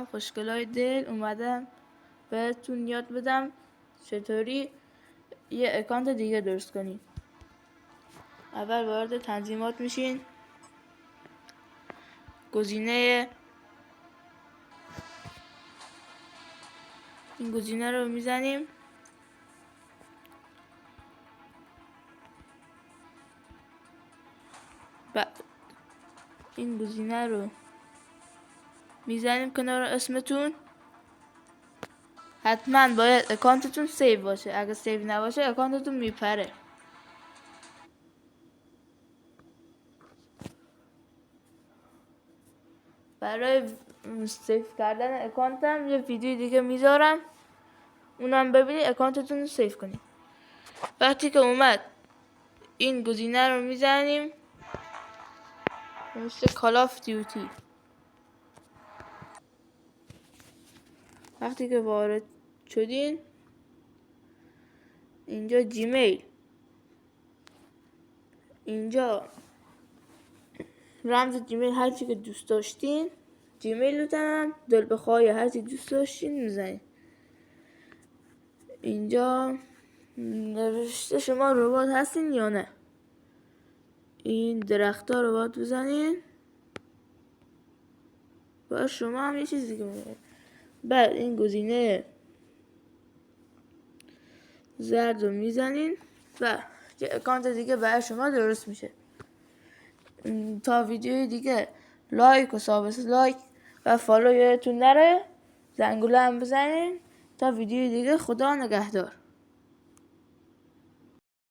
خوشگلای دل، اومدم بهتون یاد بدم چطوری یه اکانت دیگه درست کنید. اول وارد تنظیمات میشین، این گزینه رو میزنیم. بعد این گزینه رو میزنیم کنار اسمتون. حتما باید اکانتتون سیو باشه، اگه سیو نباشه اکانتتون میپره. برای سیو کردن اکانتم یه ویدیو دیگه میذارم، اونم ببینید اکانتتون رو سیو کنید. وقتی که اومد این گزینه رو میزنیم مثل کال آف دیوتی. وقتی که وارد شدین اینجا جیمیل، اینجا رمز جیمیل هرچی که دوست داشتین جیمیل رو تنم دل بخواه هرچی دوست داشتین میزنین. اینجا نوشته شما ربات هستین یا نه. این درختا رو باید بزنین و شما هم یه چیزی که میزنین. بعد این گزینه زرد رو میزنین و یه اکانت دیگه برای شما درست میشه. تا ویدیوی دیگه لایک و سابسکرایب و فالو یادتون نره، زنگوله هم بزنین. تا ویدیوی دیگه، خدا نگهدار.